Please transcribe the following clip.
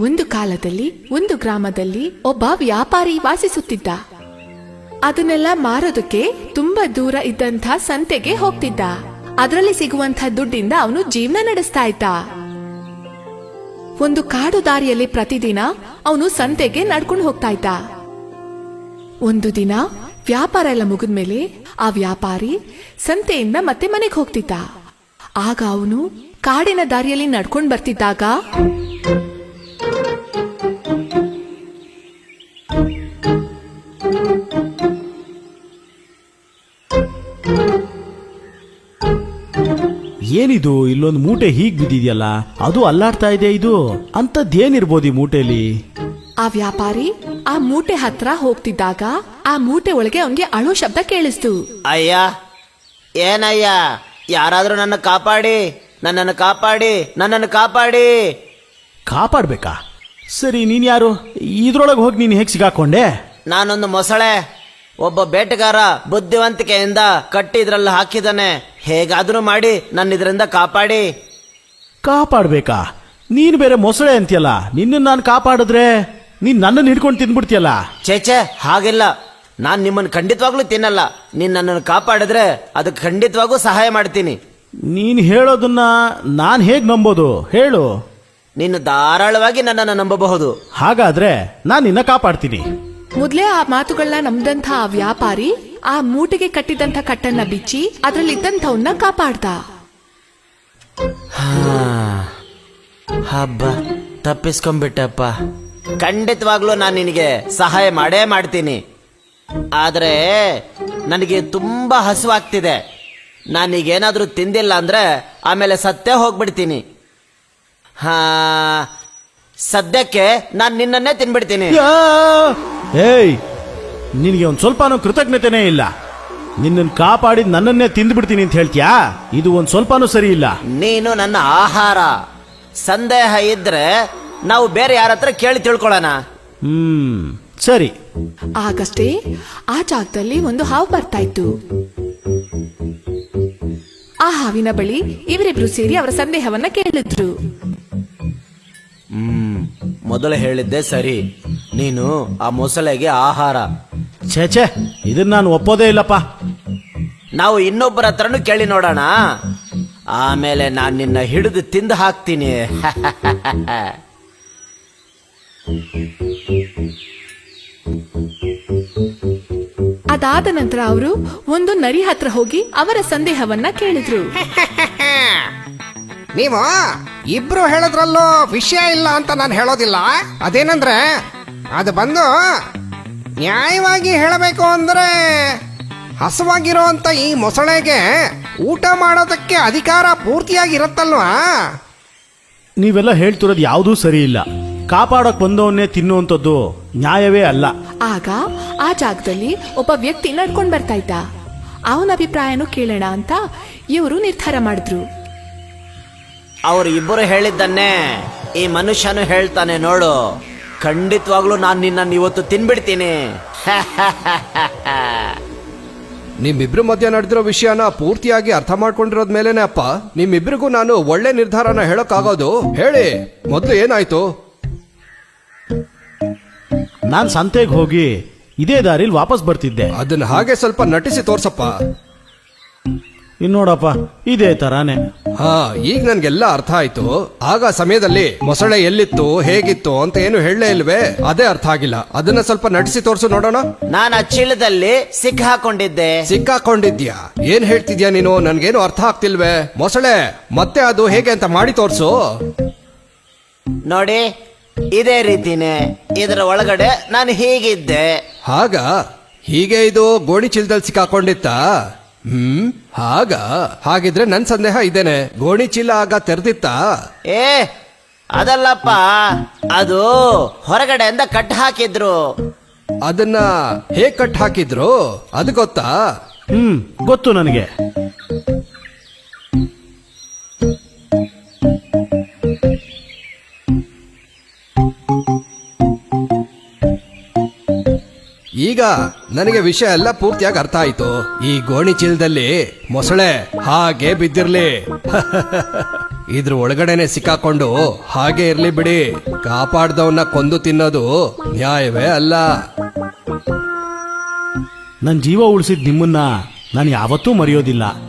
ಒಂದು ಕಾಲದಲ್ಲಿ ಒಂದು ಗ್ರಾಮದಲ್ಲಿ ಒಬ್ಬ ವ್ಯಾಪಾರಿ ವಾಸಿಸುತ್ತಿದ್ದ. ಅದನ್ನೆಲ್ಲ ಮಾರೋದಕ್ಕೆ ತುಂಬಾ ದೂರ ಇದ್ದಂಥ ಸಂತೆಗೆ ಹೋಗ್ತಿದ್ದ. ಅದರಲ್ಲಿ ಸಿಗುವಂಥ ದುಡ್ಡಿಂದ ಅವನು ಜೀವನ ನಡೆಸ್ತಾ ಇದ್ದ. ಒಂದು ಕಾಡು ದಾರಿಯಲ್ಲಿ ಪ್ರತಿದಿನ ಅವನು ಸಂತೆಗೆ ನಡ್ಕೊಂಡು ಹೋಗ್ತಾ ಇದ್ದ. ಒಂದು ದಿನ ವ್ಯಾಪಾರ ಎಲ್ಲ ಮುಗಿದ್ಮೇಲೆ ಆ ವ್ಯಾಪಾರಿ ಸಂತೆಯಿಂದ ಮತ್ತೆ ಮನೆಗೆ ಹೋಗ್ತಿದ್ದ. ಆಗ ಅವನು ಕಾಡಿನ ದಾರಿಯಲ್ಲಿ ನಡ್ಕೊಂಡು ಬರ್ತಿದ್ದಾಗ ಏನಿದು, ಇಲ್ಲೊಂದು ಮೂಟೆ ಹೀಗ್ ಬಿದ್ದಿದ್ಯಲ್ಲ, ಅದು ಅಲ್ಲಾಡ್ತಾ ಇದೆ. ಇದು ಅಂತದ್ದೇನಿರ್ಬೋದು ಈ ಮೂಟೆಲಿ? ಆ ವ್ಯಾಪಾರಿ ಆ ಮೂಟೆ ಹತ್ರ ಹೋಗ್ತಿದ್ದಾಗ ಆ ಮೂಟೆ ಒಳಗೆ ಅವನ್ಗೆ ಅಳೋ ಶಬ್ದ ಕೇಳಿಸ್ತು. ಅಯ್ಯ, ಏನಯ್ಯ, ಯಾರಾದ್ರೂ ನನ್ನನ್ನು ಕಾಪಾಡಿ. ಕಾಪಾಡ್ಬೇಕಾ? ಸರಿ, ನೀನ್ ಯಾರು? ಇದ್ರೊಳಗೆ ಹೋಗಿ ನೀನ್ ಹೇಗ್ ಸಿಗಾಕೊಂಡೆ? ನಾನೊಂದು ಮೊಸಳೆ. ಒಬ್ಬ ಬೇಟೆಗಾರ ಬುದ್ಧಿವಂತಿಕೆಯಿಂದ ಕಟ್ಟಿ ಇದ್ರಲ್ಲಿ ಹಾಕಿದಾನೆ. ಹೇಗಾದ್ರೂ ಮಾಡಿ ನನ್ನ ಇದರಿಂದ ಕಾಪಾಡ್ಬೇಕಾ? ನೀನ್ ಬೇರೆ ಮೊಸಳೆ ಅಂತೀಯಲ್ಲ, ನಿನ್ನ ನಾನು ಕಾಪಾಡಿದ್ರೆ ನೀನ್ ನನ್ನನ್ನು ಹಿಡ್ಕೊಂಡು ತಿಂದ್ಬಿಡ್ತೀಯಲ್ಲ. ಚೇಚೆ, ಹಾಗಿಲ್ಲ. ನಾನ್ ನಿಮ್ಮನ್ನು ಖಂಡಿತವಾಗ್ಲೂ ತಿನ್ನಲ್ಲ. ನೀನ್ ನನ್ನನ್ನು ಕಾಪಾಡಿದ್ರೆ ಅದಕ್ಕೆ ಖಂಡಿತವಾಗೂ ಸಹಾಯ ಮಾಡ್ತೀನಿ. ನೀನ್ ಹೇಳೋದನ್ನ ನಾನ್ ಹೇಗ್ ನಂಬೋದು ಹೇಳು? ನೀನು ಧಾರಾಳವಾಗಿ ನನ್ನನ್ನು ನಂಬಬಹುದು. ಹಾಗಾದ್ರೆ ನಾನ್ ನಿನ್ನ ಕಾಪಾಡ್ತೀನಿ. ಮೊದ್ಲೇ ಆ ಮಾತುಗಳನ್ನ ನಂಬದಂಥ ಆ ವ್ಯಾಪಾರಿ ಆ ಮೂಟೆಗೆ ಕಟ್ಟಿದಂಥ ಕಟ್ಟನ್ನ ಬಿಚ್ಚಿ ಅದ್ರಲ್ಲಿದ್ದಂಥವನ್ನ ಕಾಪಾಡ್ದ. ಹಬ್ಬ, ತಪ್ಪಿಸ್ಕೊಂಡ್ಬಿಟ್ಟಪ್ಪ. ಖಂಡಿತವಾಗ್ಲೂ ನಾನು ನಿನಗೆ ಸಹಾಯ ಮಾಡೇ ಮಾಡ್ತೀನಿ. ಆದ್ರೆ ನನಗೆ ತುಂಬಾ ಹಸುವಾಗ್ತಿದೆ. ನಾನೀಗೇನಾದ್ರೂ ತಿಂದಿಲ್ಲ ಅಂದ್ರೆ ಆಮೇಲೆ ಸತ್ತೇ ಹೋಗ್ಬಿಡ್ತೀನಿ. ಸದ್ಯಕ್ಕೆ ನಾನು ನಿನ್ನನ್ನೇ ತಿನ್ಬಿಡ್ತೀನಿ. ಏಯ್, ನಿನಗೆ ಒಂದ್ ಸ್ವಲ್ಪನೂ ಕೃತಜ್ಞತೆನೇ ಇಲ್ಲ. ನಿನ್ನನ್ನು ಕಾಪಾಡಿದ್ ನನ್ನನ್ನೇ ತಿಂದ್ಬಿಡ್ತೀನಿ ಅಂತ ಹೇಳ್ತೀಯಾ? ಇದು ಒಂದ್ ಸ್ವಲ್ಪನೂ ಸರಿ ಇಲ್ಲ. ನೀನು ನನ್ನ ಆಹಾರ. ಸಂದೇಹ ಇದ್ರೆ ನಾವು ಬೇರೆ ಯಾರ ಹತ್ರ ಕೇಳಿ ತಿಳ್ಕೊಳ್ಳೋಣ. ಸರಿ. ಆಗಷ್ಟೇ ಆ ಜಾಗದಲ್ಲಿ ಒಂದು ಹಾವು ಬರ್ತಾ ಇತ್ತು. ಆ ಹಾವಿನ ಬಳಿ ಇವರಿಬ್ರು ಸೇರಿ ಅವರ ಸಂದೇಹವನ್ನ ಕೇಳಿದ್ರು. ಮೊದಲು ಹೇಳಿದ್ದೆ ಸರಿ, ನೀನು ಆ ಮೊಸಳೆಗೆ ಆಹಾರ. ಛೇ, ಇದನ್ನ ನಾನು ಒಪ್ಪೋದೇ ಇಲ್ಲಪ್ಪ. ನಾವು ಇನ್ನೊಬ್ಬರ ಹತ್ರನೂ ಕೇಳಿ ನೋಡೋಣ. ಆಮೇಲೆ ನಾನು ನಿನ್ನ ಹಿಡಿದು ತಿಂದು ಹಾಕ್ತೀನಿ. ಅದಾದ ನಂತರ ಅವರು ಒಂದು ನರಿ ಹತ್ರ ಹೋಗಿ ಅವರ ಸಂದೇಹವನ್ನ ಕೇಳಿದ್ರು. ನೀವು ಇಬ್ರು ಹೇಳದ್ರಲ್ಲೂ ವಿಷಯ ಇಲ್ಲ ಅಂತ ನಾನು ಹೇಳೋದಿಲ್ಲ. ಅದೇನಂದ್ರೆ ಅದು ಬಂದು ನ್ಯಾಯವಾಗಿ ಹೇಳಬೇಕು ಅಂದ್ರೆ ಹಸುವಾಗಿರುವಂತ ಈ ಮೊಸಳೆಗೆ ಊಟ ಮಾಡೋದಕ್ಕೆ ಅಧಿಕಾರ ಪೂರ್ತಿಯಾಗಿ ಇರುತ್ತಲ್ವಾ? ನೀವೆಲ್ಲ ಹೇಳ್ತಿರೋದು ಯಾವುದೂ ಸರಿ ಇಲ್ಲ. ಕಾಪಾಡಕ್ ಬಂದವನ್ನೇ ತಿನ್ನುವಂಥದ್ದು ನ್ಯಾಯವೇ ಅಲ್ಲ. ಆಗ ಆ ಜಾಗದಲ್ಲಿ ಒಬ್ಬ ವ್ಯಕ್ತಿ ನಡ್ಕೊಂಡ್ ಬರ್ತಾ ಇದ್ದ. ಅವನ ಅಭಿಪ್ರಾಯನೂ ಕೇಳೋಣ ಅಂತ ಇವರು ನಿರ್ಧಾರ ಮಾಡಿದ್ರು. ಅವರು ಇಬ್ಬರು ಹೇಳಿದ್ದನ್ನೇ ಈ ಮನುಷ್ಯನು ಹೇಳ್ತಾನೆ ನೋಡು. ಖಂಡಿತವಾಗ್ಲೂ ನಾನು ನಿನ್ನನ್ನು ಇವತ್ತು ತಿನ್ಬಿಡ್ತೀನಿ. ನಿಮ್ಮಿಬ್ರು ಮಧ್ಯ ನಡೆದಿರೋ ವಿಷಯನ ಪೂರ್ತಿಯಾಗಿ ಅರ್ಥ ಮಾಡ್ಕೊಂಡಿರೋದ್ ಮೇಲೇನೆ ಅಪ್ಪ ನಿಮ್ಮಿಬ್ರಿಗೂ ನಾನು ಒಳ್ಳೆ ನಿರ್ಧಾರನ ಹೇಳೋಕ್ಕಾಗೋದು. ಹೇಳಿ, ಮೊದಲು ಏನಾಯ್ತು? ನಾನ್ ಸಂತೆಗೆ ಹೋಗಿ ಇದೇ ದಾರಿಲಿ ವಾಪಸ್ ಬರ್ತಿದ್ದೆ. ಅದನ್ನ ಹಾಗೆ ಸ್ವಲ್ಪ ನಟಿಸಿ ತೋರ್ಸಪ್ಪ. ನೋಡಪ್ಪ, ಇದೇ ತರಾನೆ. ಈಗ ನನ್ಗೆಲ್ಲ ಅರ್ಥ ಆಯ್ತು. ಆಗ ಸಮಯದಲ್ಲಿ ಮೊಸಳೆ ಎಲ್ಲಿತ್ತು, ಹೇಗಿತ್ತು ಅಂತ ಏನು ಹೇಳಲೇ ಇಲ್ವೇ? ಅದೇ ಅರ್ಥ ಆಗಿಲ್ಲ. ಅದನ್ನ ಸ್ವಲ್ಪ ನಟಿಸಿ ತೋರ್ಸು ನೋಡೋಣ. ನಾನು ಆ ಚೀಲದಲ್ಲಿ ಸಿಕ್ಕಾಕೊಂಡಿದ್ಯಾ? ಏನ್ ಹೇಳ್ತಿದ್ಯಾ ನೀನು? ನನ್ಗೇನು ಅರ್ಥ ಆಗ್ತಿಲ್ವೇ? ಮೊಸಳೆ ಮತ್ತೆ ಅದು ಹೇಗೆ ಅಂತ ಮಾಡಿ ತೋರ್ಸು. ನೋಡಿ, ಇದೇ ರೀತಿನೇ ಇದರ ಒಳಗಡೆ ನಾನು ಹೀಗಿದ್ದೆ. ಹೀಗೆ ಇದು ಗೋಣಿ ಚೀಲದಲ್ಲಿ ಸಿಕ್ಕಾಕೊಂಡಿತ್ತಾ? ಹಾಗಿದ್ರೆ ನನ್ ಸಂದೇಹ ಇದೇನೆ. ಗೋಣಿ ಚೀಲ ಆಗ ತೆರೆದಿತ್ತಾ? ಅದಲ್ಲಪ್ಪ, ಅದು ಹೊರಗಡೆಯಿಂದ ಕಟ್ ಹಾಕಿದ್ರು. ಅದನ್ನ ಹೇಗ್ ಕಟ್ ಹಾಕಿದ್ರು ಅದು ಗೊತ್ತಾ? ಗೊತ್ತು ನನಗೆ. ಈಗ ನನಗೆ ವಿಷಯ ಎಲ್ಲ ಪೂರ್ತಿಯಾಗಿ ಅರ್ಥ ಆಯ್ತು. ಈ ಗೋಣಿ ಚೀಲದಲ್ಲಿ ಮೊಸಳೆ ಹಾಗೆ ಬಿದ್ದಿರ್ಲಿ, ಇದ್ರ ಒಳಗಡೆನೆ ಸಿಕ್ಕಾಕೊಂಡು ಹಾಗೆ ಇರ್ಲಿ ಬಿಡಿ. ಕಾಪಾಡ್ದವನ್ನ ಕೊಂದು ತಿನ್ನೋದು ನ್ಯಾಯವೇ ಅಲ್ಲ. ನನ್ನ ಜೀವ ಉಳಿಸಿದ ನಿಮ್ಮನ್ನ ನಾನು ಯಾವತ್ತೂ ಮರೆಯೋದಿಲ್ಲ.